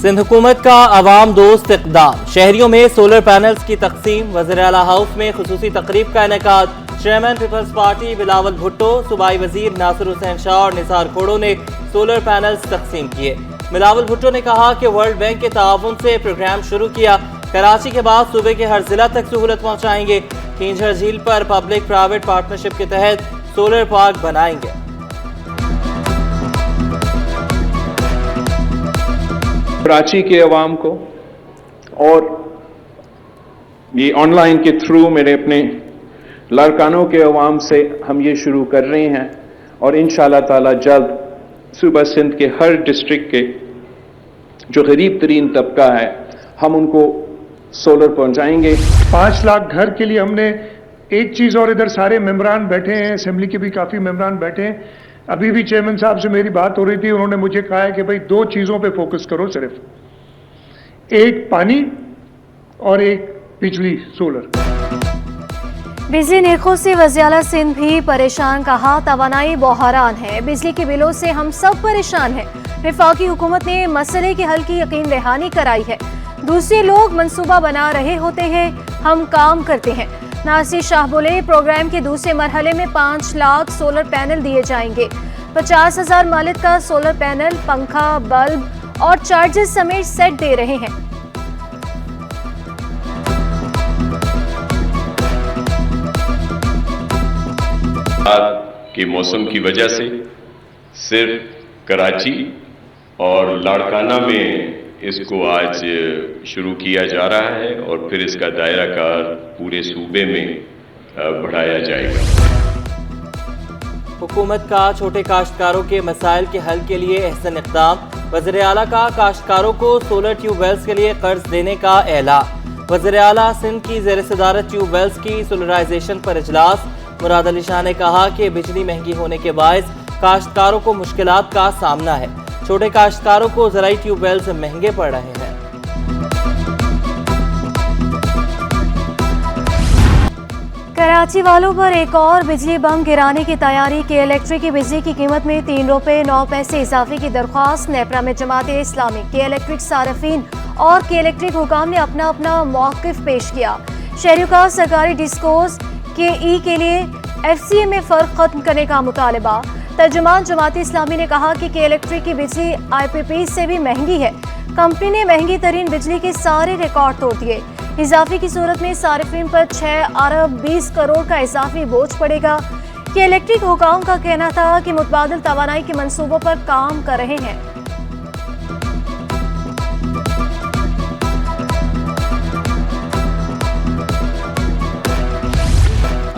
सिंध हुकूमत का अवाम दोस्त इक़दाम, शहरियों में सोलर पैनल्स की तकसीम। वज़ीर-ए-आला हाउस में खुसूसी तकरीब का इनेकाद। Chairman Peoples Party Bilawal Bhutto, सूबाई वजीर नासिर हुसैन शाह और निसार खोड़ो ने सोलर पैनल्स तकसीम किए। बिलावल भुट्टो ने कहा कि वर्ल्ड बैंक के ताउन से प्रोग्राम शुरू किया। कराची के बाद सूबे के हर जिला तक सहूलत पहुँचाएंगे। खींझर झील पर पब्लिक प्राइवेट पार्टनरशिप के तहत सोलर पार्क बनाएंगे। कराची के अवाम को और ये ऑनलाइन के थ्रू मेरे अपने लारकानों के अवाम से हम ये शुरू कर रहे हैं और इंशाअल्लाह ताला जल्द सूबा सिंध के हर डिस्ट्रिक्ट के जो गरीब तरीन तबका है हम उनको सोलर पहुंचाएंगे। 5 लाख घर के लिए हमने एक चीज़, और इधर सारे मेंबरान बैठे हैं, असेंबली के भी काफ़ी मेंबरान बैठे हैं। अभी भी चेयरमैन साहब से मेरी बात हो रही थी, उन्होंने मुझे कहा है कि भाई 2 चीज़ों पे फोकस करो सिर्फ, एक पानी और एक बिजली सोलर। बिजली नेखों से वज़ीर-ए-आला सिंध भी परेशान, कहा तवानाई बहरान है, बिजली के बिलों से हम सब परेशान हैं। वफाकी हुकूमत ने मसले के हल की यकीन दहानी कराई है। दूसरे लोग मंसूबा बना रहे होते हैं, हम काम करते हैं। नासिर शाह बोले प्रोग्राम के दूसरे मरहले में 5 लाख सोलर पैनल दिए जाएंगे। 50,000 मालिक का सोलर पैनल, पंखा, बल्ब और चार्जर समेत सेट दे रहे हैं। के मौसम की वजह से सिर्फ कराची और लाड़काना में इसको आज शुरू किया जा रहा है और फिर इसका दायरा कार पूरे सूबे में बढ़ाया जाएगा। हुकूमत का छोटे काश्तकारों के मसाइल के हल के लिए अहसन इक़दाम। वज़ीर-ए-आला का काश्तकारों को सोलर ट्यूबवेल्स के लिए कर्ज देने का ऐलान। वज़ीर-ए-आला सिंध की ज़ेर सदारत ट्यूबवेल्स की सोलराइजेशन पर इजलास। मुराद अली शाह ने कहा कि बिजली महंगी होने के बायस काश्तकारों को मुश्किलात का सामना है। छोटे काश्तकारों को ज़राई ट्यूबवेल्स महंगे पड़ रहे हैं। कराची वालों पर एक और बिजली बम गिराने की तैयारी। के इलेक्ट्रिक की बिजली की कीमत में 3 रुपये 9 पैसे इजाफे की दरख्वास्त। नेपरा में जमात इस्लामी, के इलेक्ट्रिक सारफीन और के इलेक्ट्रिक हुकाम ने अपना अपना मौक़िफ़ पेश किया। शहरियों का सरकारी डिस्कोर्स के लिए FCA में फ़र्क खत्म करने का मुतालबा। तर्जुमान जमात इस्लामी ने कहा कि इलेक्ट्रिक की बिजली IPP से भी महंगी है। कंपनी ने महंगी तरीन बिजली के सारे रिकॉर्ड तोड़ दिए। इजाफे की सूरत में सारिफिन पर 6 अरब 20 करोड़ का इजाफी बोझ पड़ेगा। कि इलेक्ट्रिक हुकाम का कहना था कि मुतबादिल तवानाई के मंसूबों पर काम कर रहे हैं।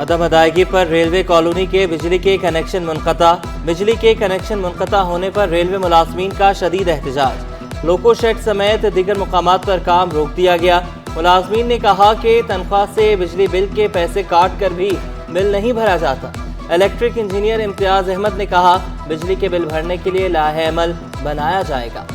अदम अदायगी पर रेलवे कॉलोनी के बिजली के कनेक्शन मुनक़ता। बिजली के कनेक्शन मुनक़ता होने पर रेलवे मुलाजमीन का शदीद एहतजाज। लोको शेड समेत दीगर मुकामात पर काम रोक दिया गया। मुलाजमीन ने कहा कि तनख्वाह से बिजली बिल के पैसे काट कर भी बिल नहीं भरा जाता। इलेक्ट्रिक इंजीनियर इम्तियाज अहमद ने कहा बिजली के बिल भरने के लिए लाहे अमल बनाया जाएगा।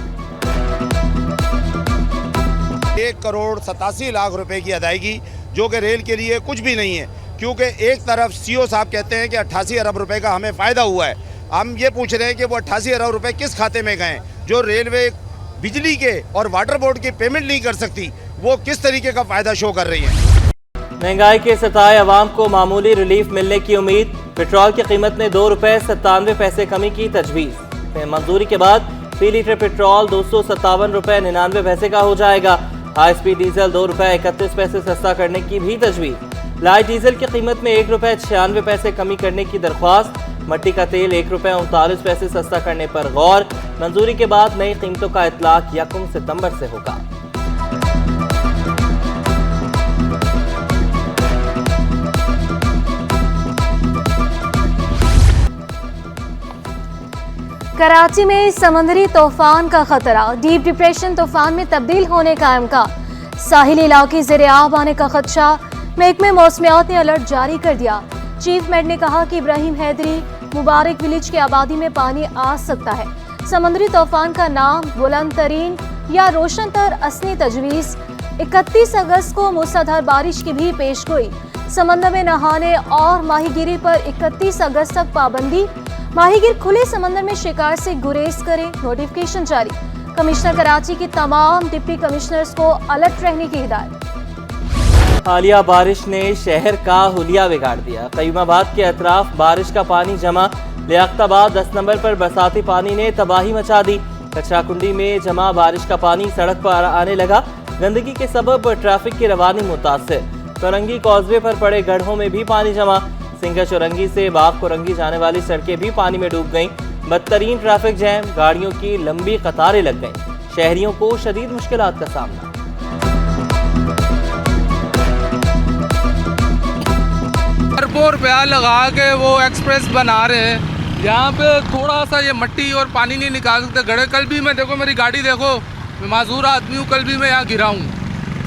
1 करोड़ 87 लाख रुपए की अदायगी, जो कि रेल के लिए कुछ भी नहीं है, क्योंकि एक तरफ CO साहब कहते हैं कि 88 अरब रुपए का हमें फ़ायदा हुआ है। हम ये पूछ रहे हैं कि वो 88 अरब रुपए किस खाते में गए, जो रेलवे बिजली के और वाटर बोर्ड की पेमेंट नहीं कर सकती, वो किस तरीके का फ़ायदा शो कर रही है। महंगाई के सताए अवाम को मामूली रिलीफ मिलने की उम्मीद। पेट्रोल की कीमत में 2 रुपये 97 पैसे कमी की तजवीज़। मंजूरी के बाद फी लीटर पेट्रोल 257 रुपये 99 पैसे का हो जाएगा। हाई स्पीड डीजल 2 रुपये 31 पैसे सस्ता करने की भी तजवीज़। लाइट डीजल की कीमत में 1 रुपये 96 पैसे कमी करने की दरख्वास्त। मट्टी का तेल 1 रुपये 39 पैसे सस्ता करने पर गौर। मंजूरी के बाद नई कीमतों का इतलाक 1 सितंबर से होगा। कराची में समंदरी तूफान का खतरा। डीप डिप्रेशन तूफान में तब्दील होने का इम्कान। साहिली इलाके ज़ेर-ए-आब आने का खदशा। महकमे मौसमियात ने अलर्ट जारी कर दिया। चीफ मेट ने कहा कि इब्राहिम हैदरी मुबारक विलेज की आबादी में पानी आ सकता है। समंदरी तूफान का नाम बुलंद तरीन या रोशन तर असली तजवीज़। 31 अगस्त को मूसलाधार बारिश की भी पेशगोई। समंदर में नहाने और माहीगिरी पर 31 अगस्त तक पाबंदी। माहीगिर खुले समंदर में शिकार से गुरेज करें, नोटिफिकेशन जारी। कमिश्नर कराची की तमाम डिप्टी कमिश्नर्स को अलर्ट रहने की हिदायत। हालिया बारिश ने शहर का हुलिया बिगाड़ दिया। कयूमाबाद के अतराफ बारिश का पानी जमा, लियाकताबाद 10 नंबर पर बरसाती पानी ने तबाही मचा दी। कचराकुंडी में जमा बारिश का पानी सड़क पर आने लगा। गंदगी के सबब ट्रैफिक की रवानी मुतासिर। चौरंगी कॉजवे पर पड़े गड्ढों में भी पानी जमा। सिंगा चौरंगी से बाग कोरंगी जाने वाली सड़कें भी पानी में डूब गईं। बदतरीन ट्रैफिक जैम, गाड़ियों की लंबी कतारें लग गईं। शहरियों को शदीद मुश्किलात का सामना। भरपूर प्यार लगा के वो एक्सप्रेस बना रहे हैं। यहाँ पे थोड़ा सा ये मट्टी और पानी नहीं निकाल सकते गड्ढे। कल भी मैं देखो, मेरी गाड़ी देखो, मैं माजूर आदमी हूँ, कल भी मैं यहाँ गिरा हूँ।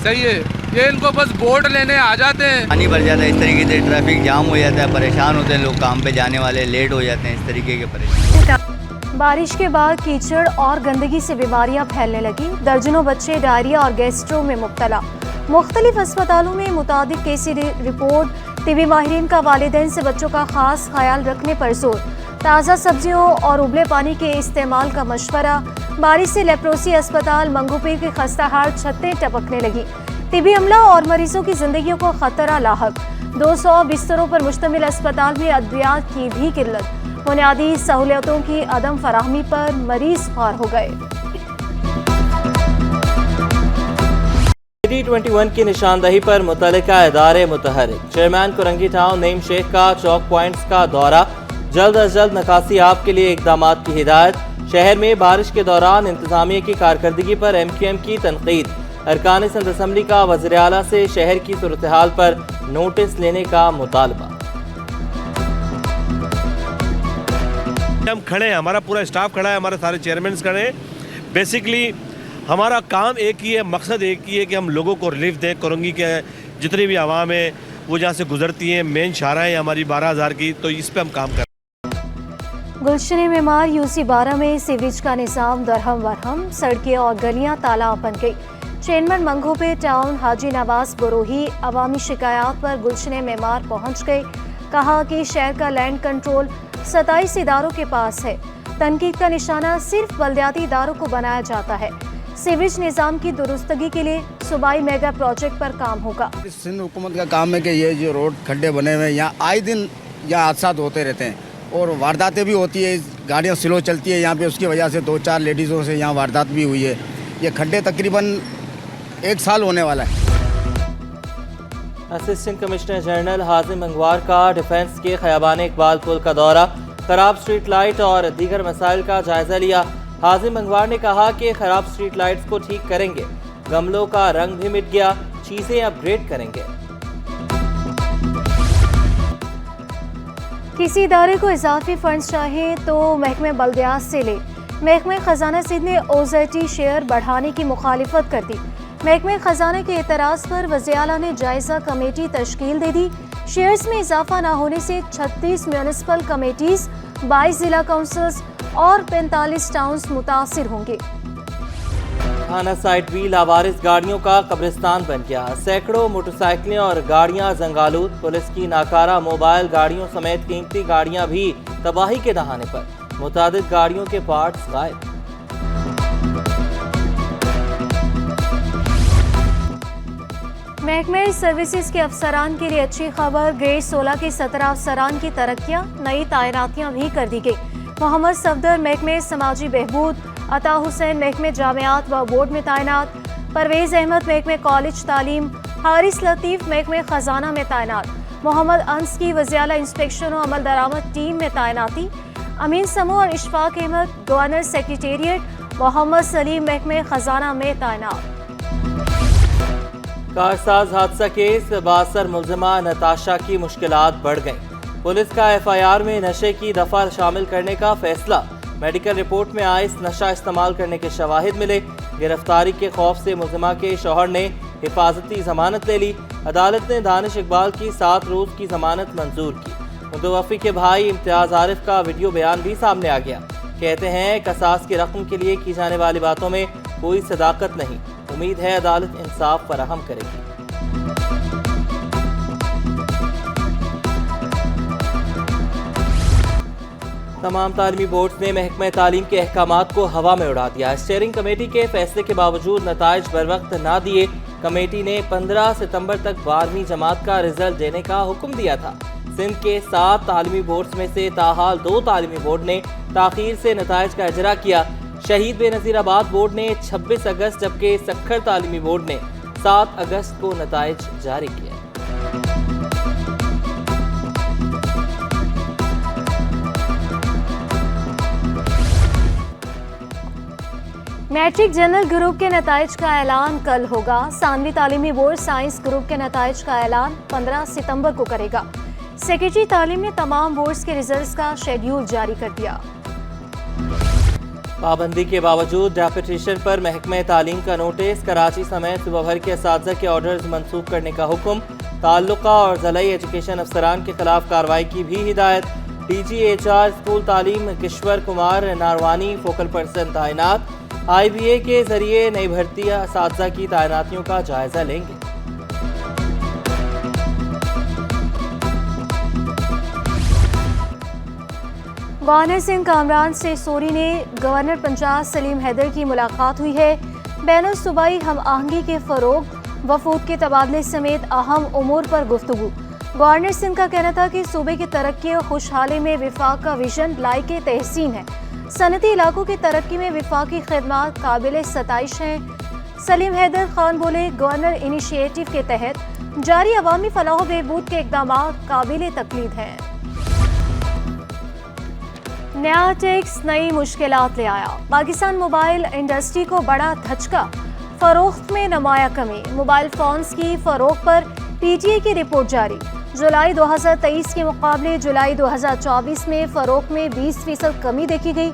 सही है, ये इनको बस बोर्ड लेने आ जाते हैं। पानी भर जाता है, इस तरीके से ट्रैफिक जाम हो जाता है, परेशान होते हैं लोग, काम पे जाने वाले लेट हो जाते हैं, इस तरीके के परेशान। बारिश के बाद कीचड़ और गंदगी से बीमारियां फैलने लगी। दर्जनों बच्चे डायरिया और गैस्ट्रो में मुब्तला। मुख्तलिफ अस्पतालों में मुताबिक केसी रिपोर्ट। तिबी माहिरीन का वालिदैन से बच्चों का खास ख्याल रखने पर जोर। ताज़ा सब्जियों और उबले पानी के इस्तेमाल का मशवरा। बारिश से लेप्रोसी अस्पताल मंगूपीर की खस्ताहाल छतें टपकने लगी। तिबी अमला और मरीजों की जिंदगियों को खतरा लाहक। 200 बिस्तरों पर मुश्तमिल अस्पताल में अद्वियात की भी किल्लत। बुनियादी सहूलियतों की अदम फराहमी पर मरीज ख्वार हो गए। T21 की निशानदही पर मुतल्लिका इदारे मुतहरिक। चेयरमैन कोरंगी टाउन नईम शेख का चौक पॉइंट्स का दौरा। जल्द अज जल्द नकासी आप के लिए इकदाम की हिदायत। शहर में बारिश के दौरान इंतजामिया की कारकर्दगी पर MQM की तनकीद। अरकान सिंध असम्बली का वज़ीर आला से शहर की सूरत हाल पर नोटिस लेने का मुतालबा। हम खड़े हैं, हमारा पूरा स्टाफ खड़ा है, हमारे सारे चेयरमैन खड़े हैं। बेसिकली हमारा काम एक ही है, मकसद एक ही है कि हम लोगों को रिलीफ दें। कोरंगी के जितनी भी आवाम है वो जहाँ से गुजरती हैं, मेन शाहरा है हमारी 12,000 की, तो इस पे हम काम कर रहे हैं। गुलशन मेमार UC 12 में सीवेज का निज़ाम दरहम वरहम। सड़कें और गलियां तालाब बन गई। चेयरमैन मंगूपे टाउन हाजी नवाज बरोही अवामी शिकायत पर गुलशन मेमार पहुंच गए। कहा कि शहर का लैंड कंट्रोल 27 इदारों के पास है। तनकीद का निशाना सिर्फ बल्दियाती इदारों को बनाया जाता है। सीवेज निज़ाम की दुरुस्तगी के लिए सूबाई मेगा प्रोजेक्ट पर काम होगा। सिंध हुकूमत का काम है कि ये जो रोड खड्डे बने हुए हैं, यहाँ आए दिन यहाँ हादसा होते रहते हैं और वारदातें भी होती है। गाड़ियाँ स्लो चलती है यहाँ पे, उसकी वजह से 2-4 लेडीज़ों से यहाँ वारदात भी हुई है। ये खड्डे तकरीबन 1 साल होने वाला है। असिस्टेंट कमिश्नर जनरल हाजिम अंगवार का डिफेंस के खयाबान इकबाल पुल का दौरा। खराब स्ट्रीट लाइट और दीगर मसाइल का जायजा लिया। हाजिम अंगवार ने कहा कि खराब स्ट्रीट लाइट्स को ठीक करेंगे। गमलों का रंग भी मिट गया, चीजें अपग्रेड करेंगे। किसी इदारे को इजाफी फंड्स चाहिए तो महकमे बल्दियात से ले। महकमे खजाना सिंध ने OZT शेयर बढ़ाने की मुखालिफत कर दी। महकमे खजाना के एतराज़ पर वज़ीर आला ने जायजा कमेटी तश्कील दे दी। शेयर्स में इजाफा न होने से 36 म्यूनिसिपल कमेटीज, 22 जिला काउंसिल्स और 45 टाउन्स मुतासिर होंगे। थाना साइड भी लावारिस गाड़ियों का कब्रिस्तान बन गया। सैकड़ों मोटरसाइकिलें और गाड़ियां जंगालूद। पुलिस की नाकारा मोबाइल गाड़ियों समेत कीमती गाड़ियां भी तबाही के दहाने पर। मुतादिद गाड़ियों के पार्ट्स गायब। महकमे सर्विसेज के अफसरान के लिए अच्छी खबर। ग्रेड 16 के 17 अफसरान की तरक्कियां, नई तैनातियां भी कर दी गई। मोहम्मद सफदर महकमे समाजी बहबूद, अता हुसैन महकमे जामियात व बोर्ड में तैनात, परवेज़ अहमद महकमे कॉलेज तालीम, हारिस लतीफ़ महकमे खजाना में तैनात, मोहम्मद अंस की वज़ीर आला इंस्पेक्शन और अमल दरामद टीम में तैनाती, अमीन समूह और इशफाक अहमद गवर्नर सेक्रेटेरिएट, मोहम्मद सलीम महकमे खजाना में तैनात। कारसाज हादसा केस 62 मुलजिमा नताशा की मुश्किलात बढ़ गईं। पुलिस का FIR में नशे की दफा शामिल करने का फैसला। मेडिकल रिपोर्ट में आइस नशा इस्तेमाल करने के शवाहिद मिले। गिरफ्तारी के खौफ से मुलजिमा के शौहर ने हिफाजती जमानत ले ली। अदालत ने दानिश इकबाल की 7 रोज की जमानत मंजूर की। मुतवफ़ी के भाई इम्तियाज आरिफ का वीडियो बयान भी सामने आ गया। कहते हैं कसास की रकम के लिए की जाने वाली बातों में कोई सदाकत नहीं। उम्मीद है अदालत इंसाफ फराहम करेगी। तमाम तालीमी बोर्ड ने महकमा तालीम के अहकामात को हवा में उड़ा दिया। स्टीयरिंग कमेटी के फैसले के बावजूद नताइज बर वक्त ना दिए। कमेटी ने 15 सितंबर तक 12वीं जमात का रिजल्ट देने का हुक्म दिया था। सिंध के 7 तालीमी बोर्ड में से ताहाल 2 तालीमी बोर्ड ने ताखीर से नताइज का इजरा किया। शहीद बेनज़ीराबाद बोर्ड ने 26 अगस्त जबकि सक्खर तालीमी बोर्ड ने 7 अगस्त को नताइज जारी किया। मैट्रिक जनरल ग्रुप के नताइज का ऐलान कल होगा। सानवी तालीमी बोर्ड साइंस ग्रुप के नताइज का ऐलान 15 सितंबर को करेगा। सेक्रेटरी तालीम ने तमाम बोर्ड्स के रिजल्ट्स का शेड्यूल जारी कर दिया। पाबंदी के बावजूद डेपुटेशन पर महकमे तालीम का नोटिस। कराची समेत सूबा भर के असातिज़ा के ऑर्डर्स मनसूख करने का हुक्म। ताल्लुका और ज़िला एजुकेशन अफसरान के खिलाफ कार्रवाई की भी हिदायत। DGHR स्कूल तालीम किश्वर कुमार नारवानी फोकल पर्सन तैनात। IBA के जरिए नई भर्ती असातिज़ा की तैनातियों का जायजा लेंगे। गवर्नर सिंह कामरान से सोरी ने गवर्नर पंजाब सलीम हैदर की मुलाकात हुई है। बैनुल सूबाई हम आहंगी के फरोग, वफूद के तबादले समेत अहम उमूर पर गुफ्तगू। गवर्नर सिंह का कहना था कि सूबे की तरक्की और खुशहाली में विफाक का विजन लायक तहसीन है। सनती इलाकों की तरक्की में विफाकी खिदमात काबिल सताइश हैं। सलीम हैदर खान बोले, गवर्नर इनिशिएटिव के तहत जारी अवामी फलाह बहबूद के इकदाम काबिल तकलीद हैं। नया टैक्स नई मुश्किलात ले आया। पाकिस्तान मोबाइल इंडस्ट्री को बड़ा धचका। फरोख्त में नुमाया कमी। मोबाइल फोन्स की फरोख्त पर PTA की रिपोर्ट जारी। जुलाई 2023 के मुकाबले जुलाई 2024 में फरोख्त में 20% कमी देखी गई।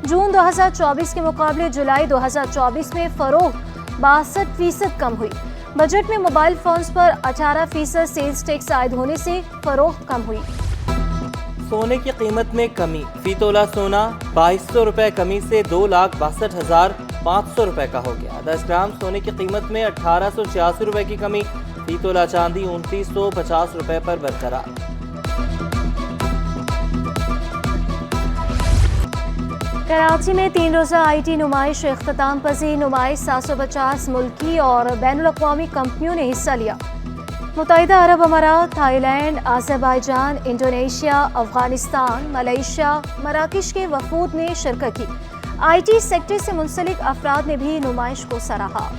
जून 2024 के मुकाबले जुलाई 2024 में फरोख्त 62% कम हुई। बजट में मोबाइल फोन्स पर 18% सेल्स टैक्स आयद होने से फरोख्त कम हुई। सोने की कीमत में कमी। फी तोला सोना 2200 रुपए कमी से 2,62,500 रुपए का हो गया। 10 ग्राम सोने की कीमत में 1886 रुपए की कमी। फी तोला चांदी 2950 रुपए पर बरकरार। कराची में 3 रोज़ा IT नुमाइश इख्तिताम पजीर। नुमाइश 750 मुल्की और बैनुल-अक़वामी कंपनियों ने हिस्सा लिया। मुत्तहिदा अरब अमारात, Thailand, Azerbaijan, Indonesia, Afghanistan, Malaysia, मराकश के वफूद ने शिरकत की। IT सेक्टर से मुंसलिक अफराद ने भी नुमाइश को सराहा।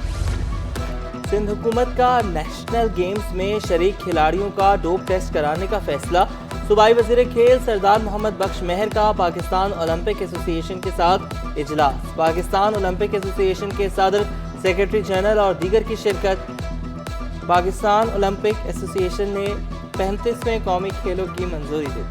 सिंध हुकूमत का नेशनल गेम्स में शरीक खिलाड़ियों का डोप टेस्ट कराने का फैसला। सूबाई वज़ीर खेल सरदार मोहम्मद बख्श मेहर का पाकिस्तान ओलंपिक एसोसिएशन के साथ इजलास। पाकिस्तान ओलंपिक एसोसिएशन के सदर, सेक्रेटरी जनरल और दीगर की शिरकत। पाकिस्तान ओलंपिक एसोसिएशन ने 35वें कौमी खेलों की मंजूरी दी।